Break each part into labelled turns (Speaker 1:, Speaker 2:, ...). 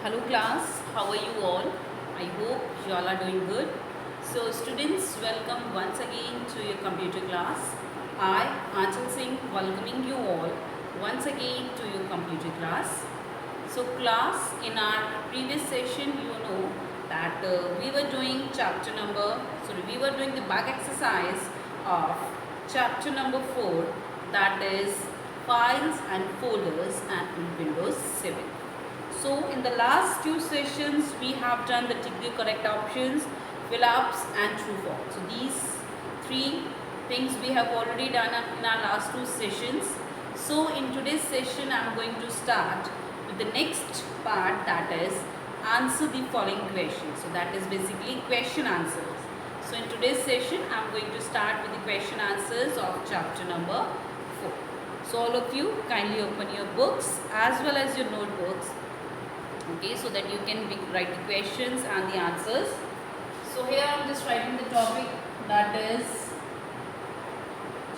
Speaker 1: Hello class, how are you all? I hope you all are doing good. So students, welcome once again to your computer class. I, Aanchal Singh, welcoming you all once again to your computer class. So class, in our previous session, you know that we were doing we were doing the back exercise of chapter number 4, that is files and folders and in Windows 7. So in the last two sessions we have done the tick the correct options, fill ups and true false. So these three things we have already done in our last two sessions. So in today's session I am going to start with the next part, that is answer the following questions. So that is basically question answers. So in today's session I am going to start with the question answers of chapter number 4. So all of you kindly open your books as well as your notebooks, okay, so that you can write the questions and the answers. So here I am just writing the topic, that is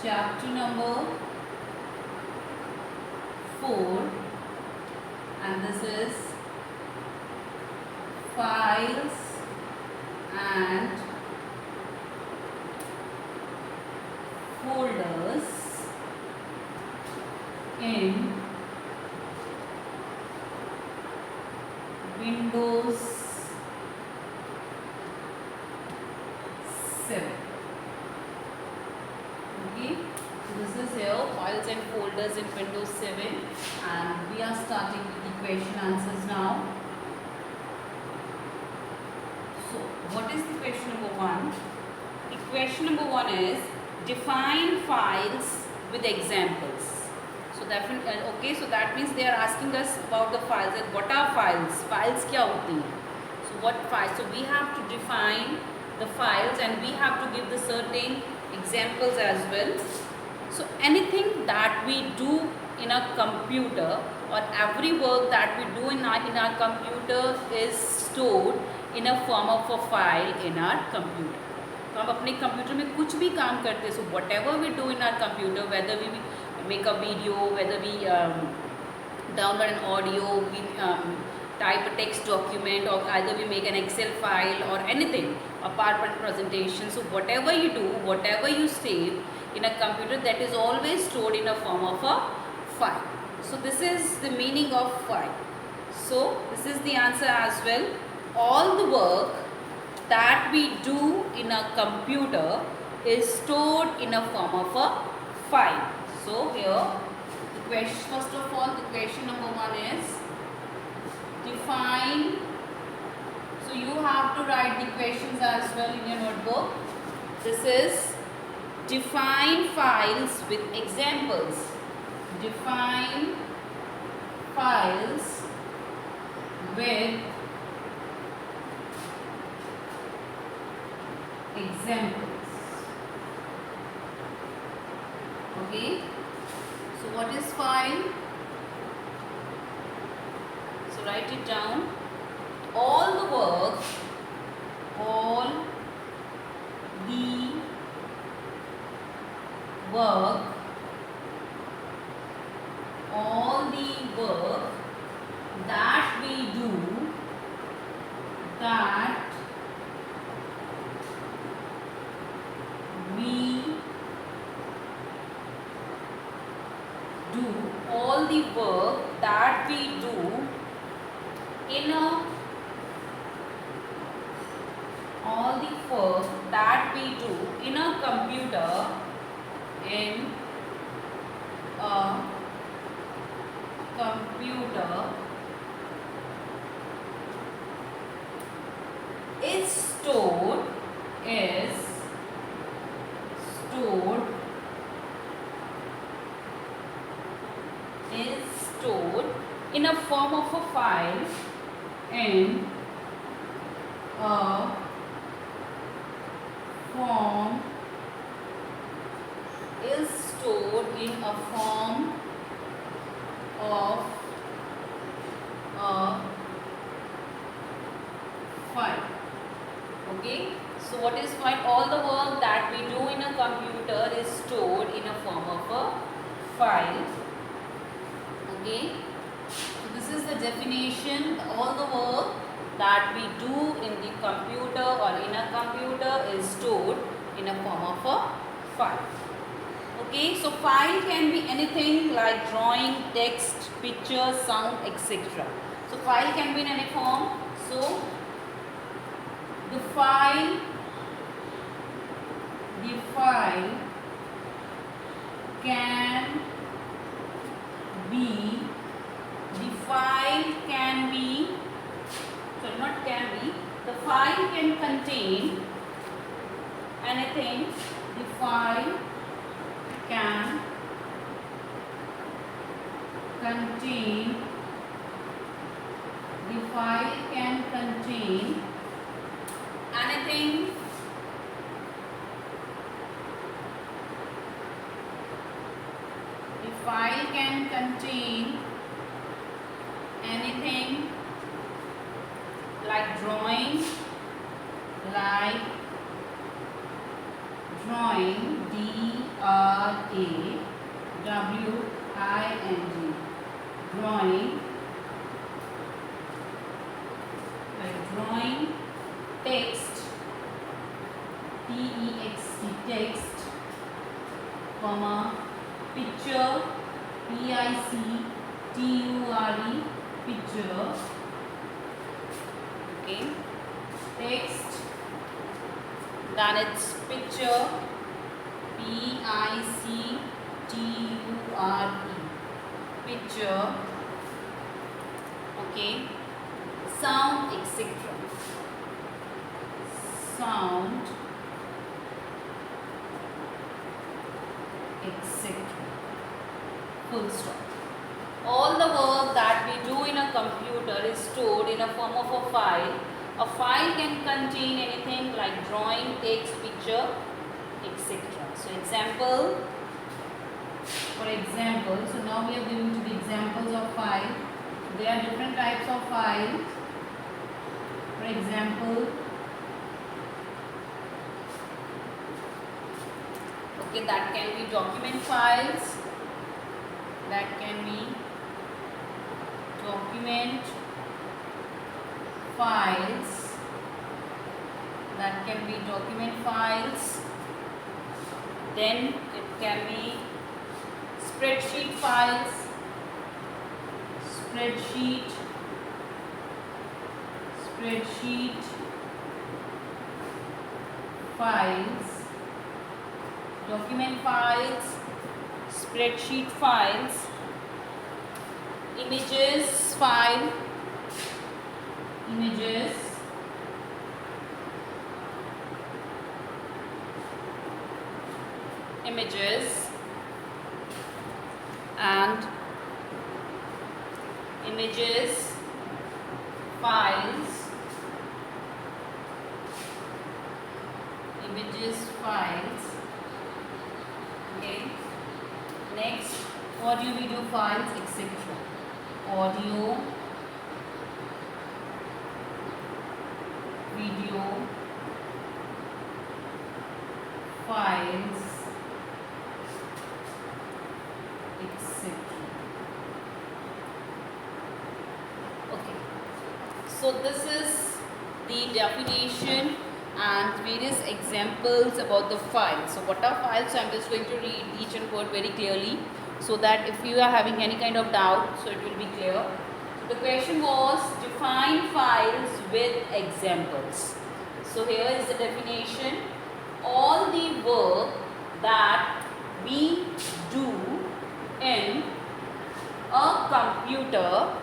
Speaker 1: chapter number 4, and this is files and folders in Windows 7. Okay, so this is here files and folders in Windows 7, and we are starting with the question answers now. So what is the question number 1? The question number 1 is define files with examples. So so that means they are asking us about the files, and what are files? Files क्या होती हैं? So what files? So we have to define the files and we have to give the certain examples as well. So anything that we do in a computer, or every work that we do in our computer is stored in a form of a file in our computer. तो हम अपने computer में कुछ भी काम करते हैं, so whatever we do in our computer, whether we make a video, whether we download an audio, we type a text document, or either we make an Excel file or anything, a PowerPoint presentation. So whatever you do, whatever you save in a computer, that is always stored in a form of a file. So this is the meaning of file. So this is the answer as well. All the work that we do in a computer is stored in a form of a file. So here, the question, first of all, the question number 1 is define. So you have to write the questions as well in your notebook. This is define files with examples. Define files with examples. Okay, so what is file? So write it down. All the work, all the work, all the work that we do, that we do, all the work that we do in a, all the work that we do in a computer, in a computer is stored in a form of a file, in a form is stored in a form of a file. Okay, so what is file? All the work that we do in a computer is stored in a form of a file. Okay, so this this is the definition. All the work that we do in the computer or in a computer is stored in a form of a file. Okay, so file can be anything like drawing, text, picture, sound, etc. So file can be in any form. So the file can be, the file can contain anything. The file can contain anything like drawing, D-R-A-W-I-N-G, drawing, text, T-E-X-T, text, comma, picture, P-I-C-T-U-R-E, picture, okay, text, then it's picture, P-I-C-T-U-R-E, picture, okay, sound, etc. Sound, etc. Full stop. All the work that we do in a computer is stored in a form of a file. A file can contain anything like drawing, text, picture, etc. So for example, so now we are going to the examples of file. There are different types of files. For example, okay, that can be document files. That can be document files. Then it can be spreadsheet files. Spreadsheet files, document files, spreadsheet files, images file, images and images files, okay. Next, audio video files, etc. Audio video files, etc. Okay, so this is the definition and various examples about the files. So what are files? So I'm just going to read each and word very clearly so that if you are having any kind of doubt, so it will be clear. So the question was, define files with examples. So here is the definition. All the work that we do in a computer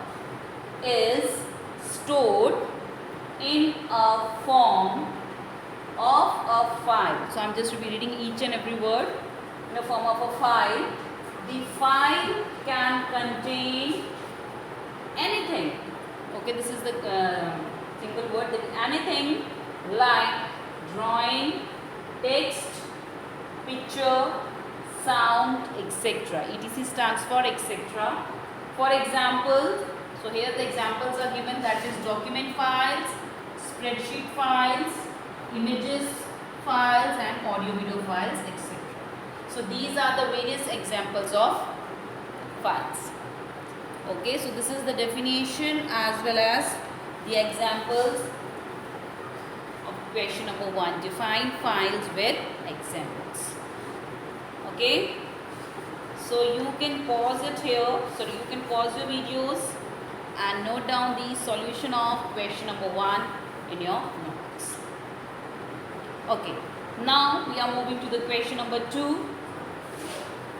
Speaker 1: is stored in a form of a file. So I am just repeating each and every word. In the form of a file. The file can contain anything. Okay, this is the single word. Anything like drawing, text, picture, sound, etc. etc stands for etc. For example, so here the examples are given, that is document files, spreadsheet files, images files and audio video files, etc. So these are the various examples of files. Okay, so this is the definition as well as the examples of question number 1. Define files with examples. Okay, so you can pause it here. So you can pause your videos and note down the solution of question number 1 in your notes. Okay, now we are moving to the question number 2.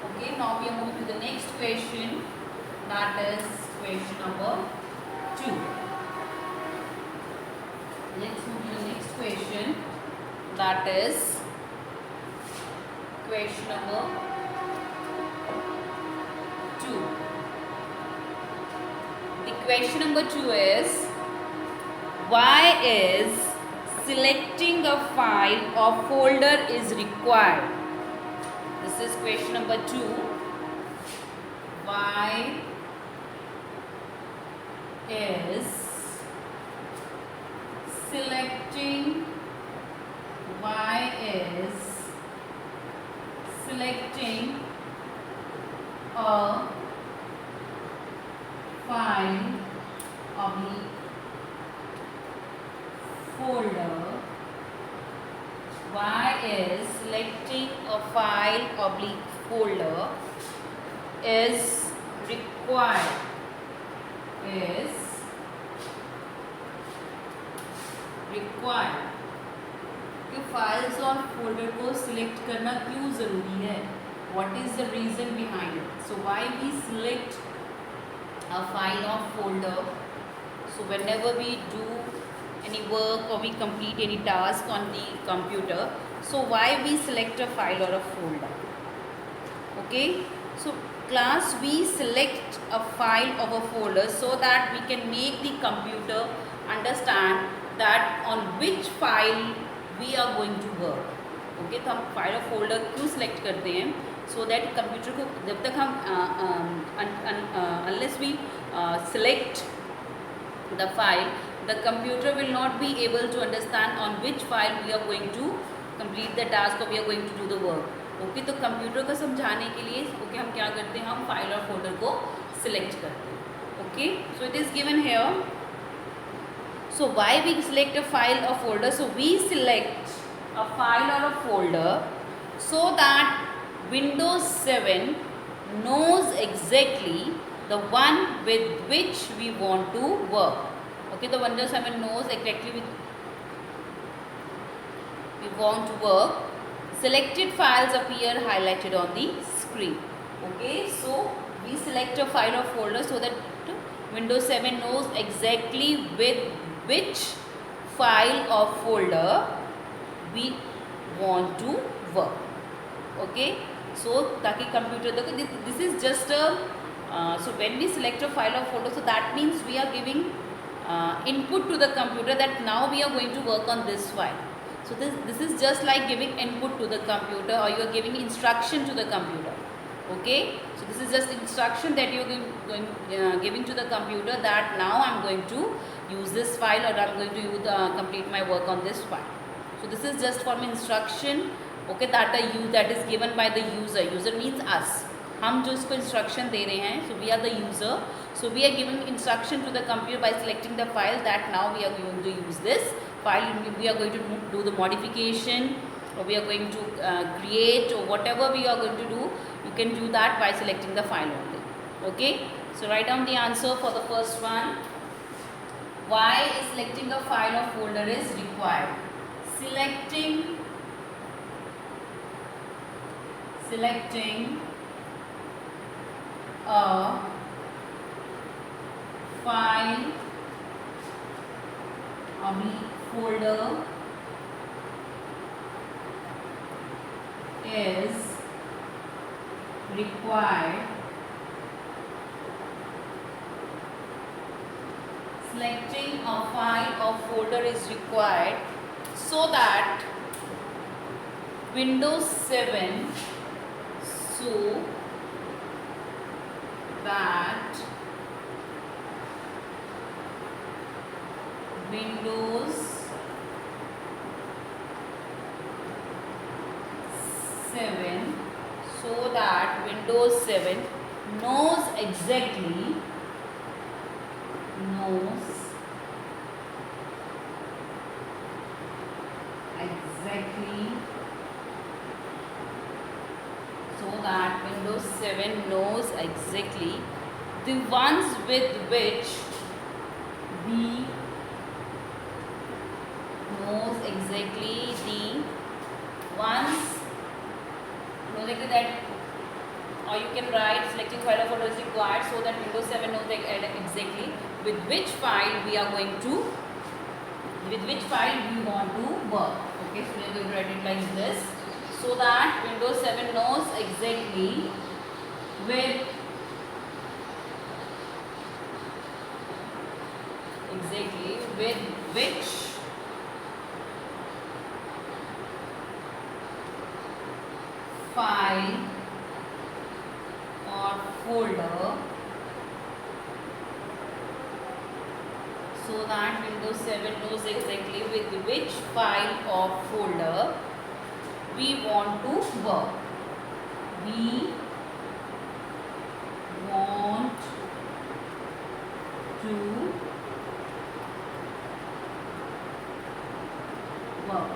Speaker 1: Okay, now we are moving to the next question, that is question number 2. Let's move to the next question, that is question number 2. The question number 2 is, why is selecting a file or folder is required? This is question number 2. Why is selecting a file oblique folder, why is selecting a file oblique folder is required? कि files और folder को select करना क्यों ज़रूरी है? What is the reason behind it? So why we select a file or folder? So whenever we do any work or we complete any task on the computer, so why we select a file or a folder? Okay, so class, we select a file or a folder so that we can make the computer understand that on which file we are going to work. Okay, तो हम file और folder क्यों select करते हैं? So that computer को जब तक हम unless we select the file, the computer will not be able to understand on which file we are going to complete the task or we are going to do the work. Okay, तो computer को समझाने के लिए okay हम क्या करते हैं? हम फाइल और फोल्डर को सिलेक्ट करते हैं. Okay, so it is given here. So why we select a file or folder? So we select a file or a folder so that Windows 7 knows exactly the one with which we want to work. Okay, the Windows 7 knows exactly with we want to work. Selected files appear highlighted on the screen. Okay, so we select a file or folder so that Windows 7 knows exactly with which file or folder we want to work. Okay, so ताकि computer देखो, this is just a so when we select a file or folder, so that means we are giving input to the computer that now we are going to work on this file. So this is just like giving input to the computer, or you are giving instruction to the computer. Okay, so this is just instruction that you are giving to the computer that now I am going to use this file or I am going to use, complete my work on this file. So this is just for instruction. Okay, that is given by the user. User means us. हम जो इसको instruction दे रहे हैं, so we are the user. So we are giving instruction to the computer by selecting the file that now we are going to use this file. We are going to do the modification, or we are going to create, or whatever we are going to do. You can do that by selecting the file only. Okay, so write down the answer for the first one. Why selecting a file or folder is required? Selecting a file or folder is required. Selecting a file or folder is required so that Windows 7 Windows 7 knows exactly knows exactly, so that Windows 7 knows exactly the ones with which we knows exactly the ones knows exactly that, or you can write selecting file or folder is required so that Windows 7 knows exactly with which file we are going to, with which file we want to work. Okay, so we are going to write it like this, so that Windows 7 knows exactly with which file or folder, so that Windows 7 knows exactly with which file or folder we want to work. We want to work.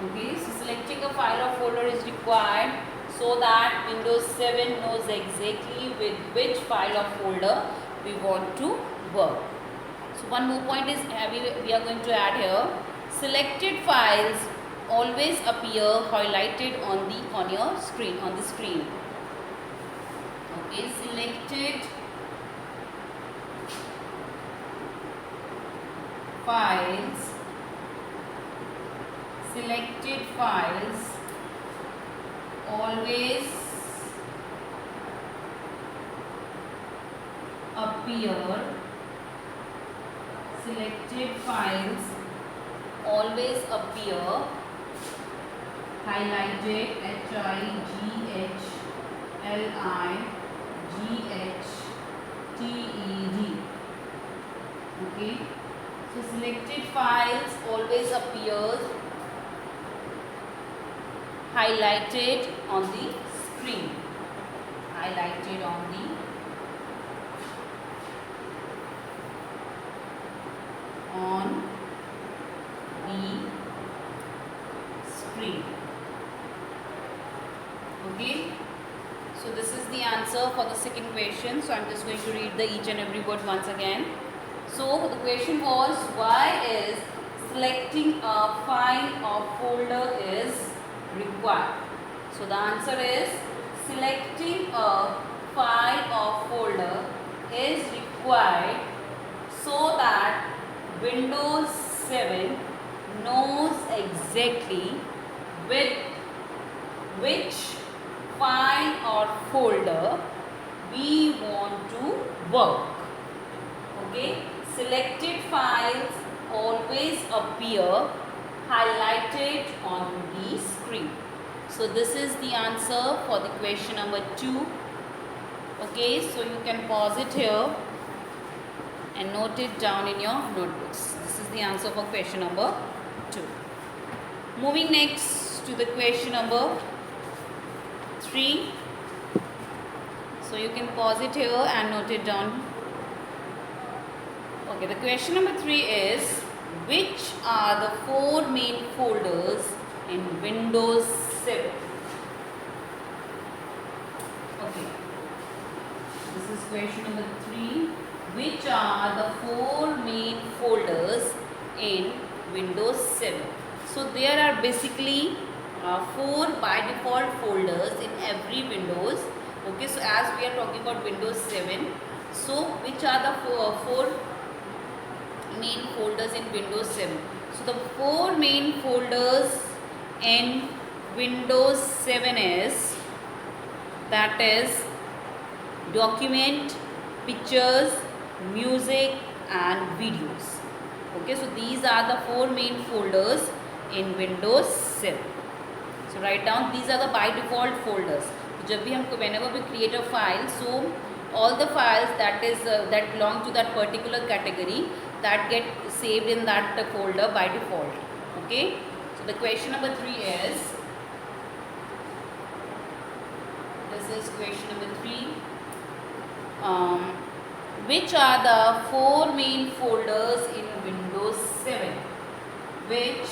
Speaker 1: Okay, so selecting a file or folder is required so that Windows 7 knows exactly with which file or folder we want to work. So one more point is we are going to add here. Selected files always appear highlighted on your screen, on the screen. Okay, selected files always appear, selected files always appear highlighted, HIGHLIGHTED. Okay, so selected files always appears highlighted on the screen, highlighted on the screen. Okay, so this is the answer for the second question. So I'm just going to read the each and every word once again. So the question was, why is selecting a file or folder is required? So the answer is, selecting a file or folder is required so that Windows 7 knows exactly with which file or folder we want to work. Okay, selected files always appear highlighted on the screen. So this is the answer for the question number 2. Okay, so you can pause it here and note it down in your notebooks. This is the answer for question number 2. Moving next to the question number 3. So you can pause it here and note it down. Okay, the question number 3 is, which are the 4 main folders in Windows 7? Okay, this is question number 3. Which are the 4 main folders in Windows 7? So there are basically 4 by default folders in every Windows. Okay, so as we are talking about Windows 7, so which are the 4 main folders in Windows 7? So the 4 main folders in Windows 7 is, that is document, pictures, music and videos. Okay, so these are the 4 main folders in Windows 7. So write down, these are the by default folders. जब भी हमको whenever we create a file, so all the files that belong to that particular category that get saved in that folder by default. Okay, so the question number 3 is, this is question number 3. which are the four main folders in Windows 7? Which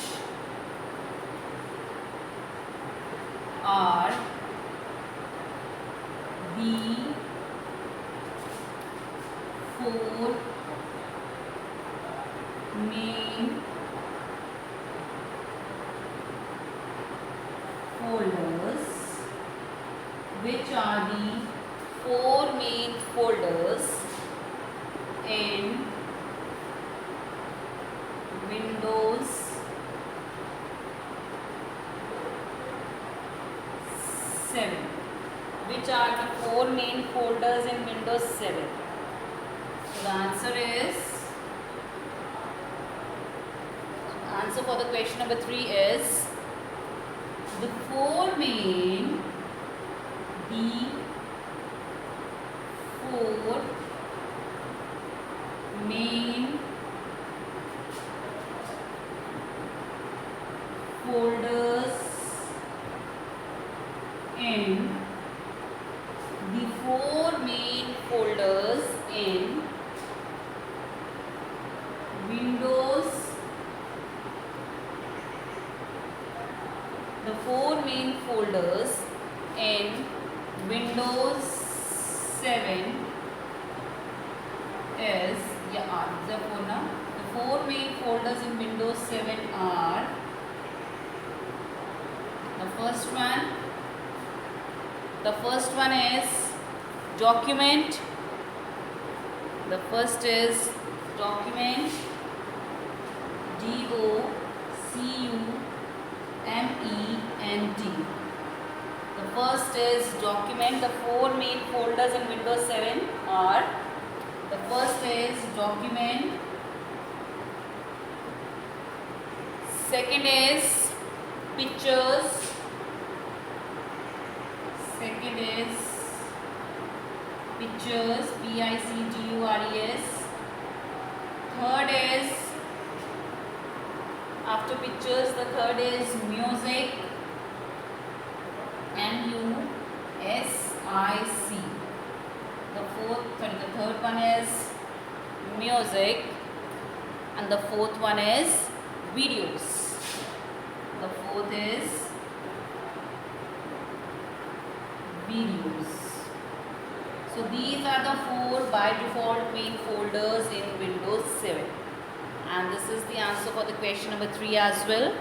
Speaker 1: are the four main folders? Which are the four main folders in Windows 7? Which are the four main folders in Windows 7? So the answer for the question number 3 is the four main folders in Windows, the four main folders in Windows 7 is, the four main folders in Windows 7 are, the first one is document. The first is document, DOCUMENT. The first is document. The four main folders in Windows 7 are, the first is document, second is pictures, PICTURES. Third is, after pictures, the third is music, MUSIC. The third one is music, and the fourth one is videos. The fourth is videos. So these are the four by default main folders in Windows 7. And this is the answer for the question number 3 as well.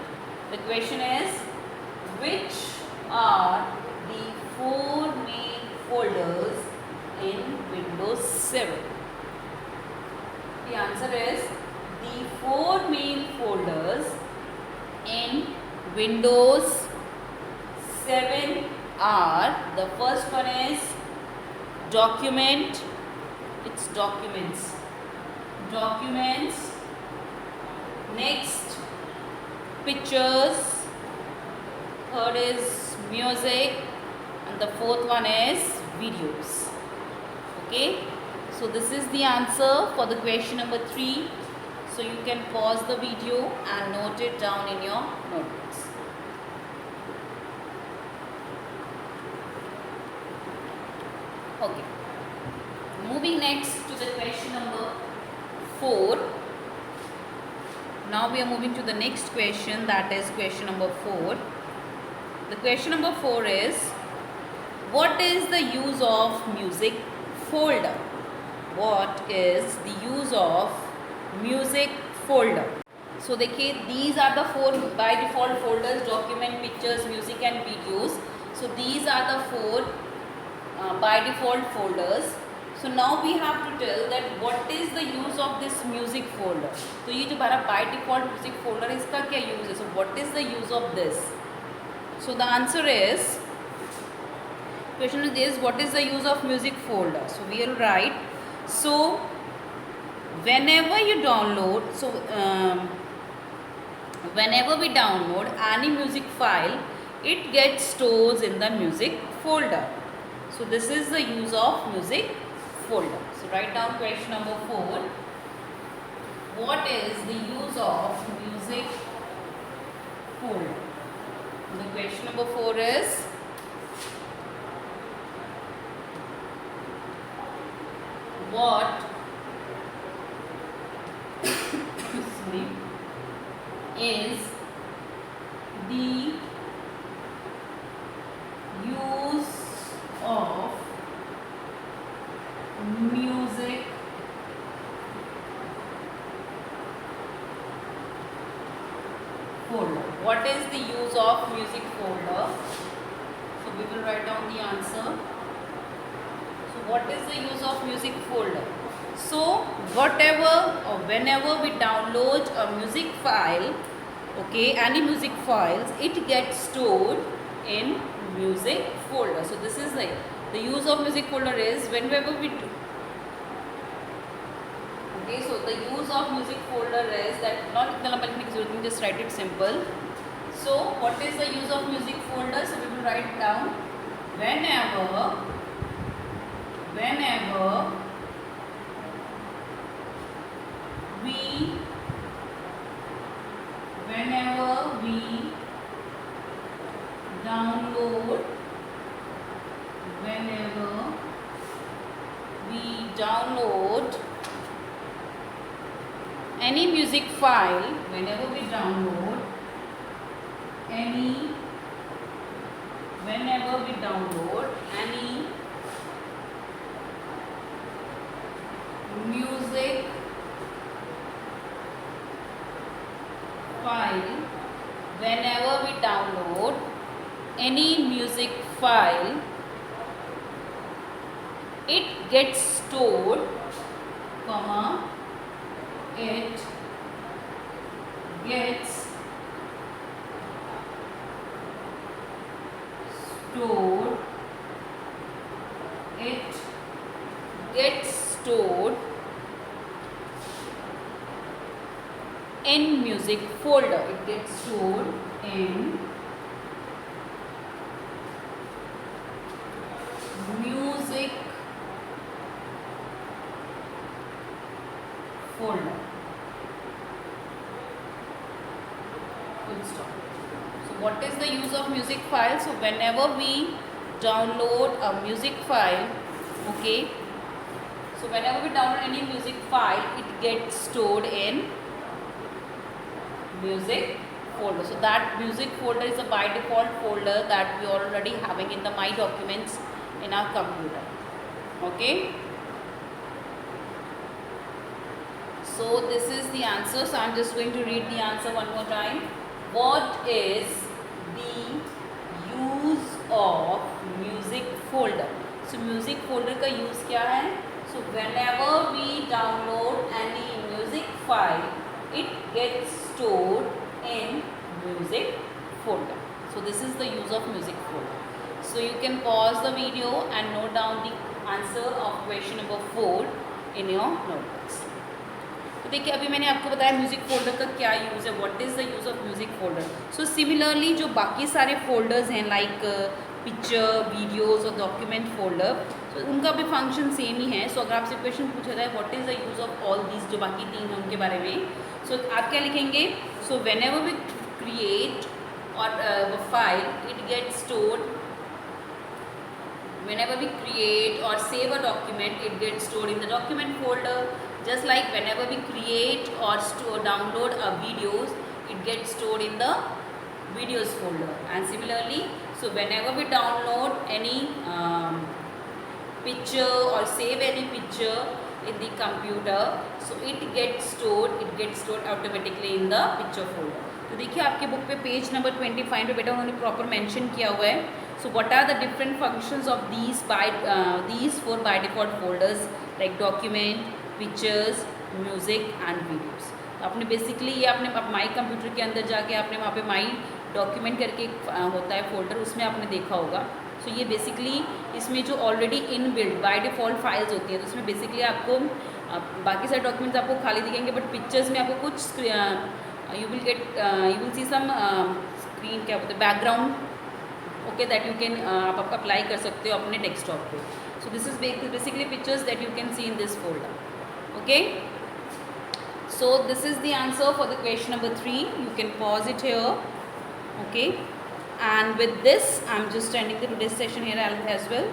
Speaker 1: The question is, which are the four main folders in Windows 7? The answer is, the four main folders in Windows 7 are, the first one is document, it's documents, next pictures, third is music, and the fourth one is videos. Okay, so this is the answer for the question number 3. So you can pause the video and note it down in your notebooks. Okay, moving next to the question number 4. Now we are moving to the next question, that is question number 4. The question number 4 is, what is the use of music folder? What is the use of music folder? So these are the four by default folders: document, pictures, music and videos. So these are the four by default folders. So now we have to tell that what is the use of this music folder. तो ये जो हमारा by default music folder है, इसका क्या use है? So what is the use of this? So the answer is, question is, what is the use of music folder? So we will write, so whenever you download, whenever we download any music file, it gets stored in the music folder. So this is the use of music folder. So write down question number 4. What is the use of music folder? The question number 4 is, what sorry, is the use of music folder. What is the use of music folder? So we will write down the answer. So what is the use of music folder? So whatever or whenever we download a music file, okay, any music files, it gets stored in music folder. So this is like the use of music folder is whenever we do. Okay, so the use of music folder is that not just write it simple. So what is the use of music folder? So we will write down whenever we download any music file, whenever we download any music file, whenever we download any music file, it gets stored, comma, it gets stored, in music folder. It gets stored in music folder. Full stop. So what is the use of music file? So whenever we download a music file, okay, so whenever we download any music file, it gets stored in music folder. So that music folder is a by default folder that we are already having in the My Documents in our computer. Okay. So this is the answer. So I am just going to read the answer one more time. What is the use of music folder? So music folder का use क्या है? So whenever we download any music file, it gets stored in music folder. So this is the use of music folder. So you can pause the video and note down the answer of question number 4 in your notebooks. तो देखिए अभी मैंने आपको बताया music folder का क्या use है, what is the use of music folder. So similarly जो बाकी सारे फोल्डर्स हैं लाइक पिक्चर, वीडियोस और डॉक्यूमेंट फोल्डर, तो उनका भी फंक्शन सेम ही है. सो अगर आपसे क्वेश्चन पूछा जाए what is the use of all these, जो बाकी 3 हैं उनके बारे में, सो आप क्या लिखेंगे? So whenever we create our file, it gets stored. Whenever we create or save a document, it gets stored in the document folder. Just like whenever we create or download a videos, it gets stored in the videos folder. And similarly, so whenever we download any picture or save any picture in the computer, so it gets stored automatically in the picture folder. तो देखिए आपके book पे page number 25 पे बेटा उन्होंने proper mention किया हुआ है. So what are the different functions of these 4 by default folders like document, pictures, music and videos. तो आपने बेसिकली ये आपने माई कंप्यूटर के अंदर जाके आपने वहाँ पे माई डॉक्यूमेंट करके होता है फोल्डर, उसमें आपने देखा होगा. सो ये बेसिकली इसमें जो already in build by default files होती हैं, तो उसमें बेसिकली आपको बाकी सारे डॉक्यूमेंट्स आपको खाली दिखेंगे, बट पिक्चर्स में आपको कुछ you will see some screen क्या बोलते हैं background, okay, that you can आप अप्लाई कर सकते हो अपने डेस्कटॉप पे. So this is basically pictures that you can see in this folder. Okay, so this is the answer for the question number 3. You can pause it here. Okay, and with this I'm just ending the today's session here as well.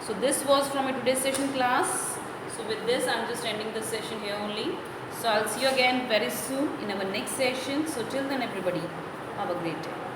Speaker 1: So this was from a today's session class. So with this I'm just ending the session here only. So I'll see you again very soon in our next session. So till then everybody, have a great day.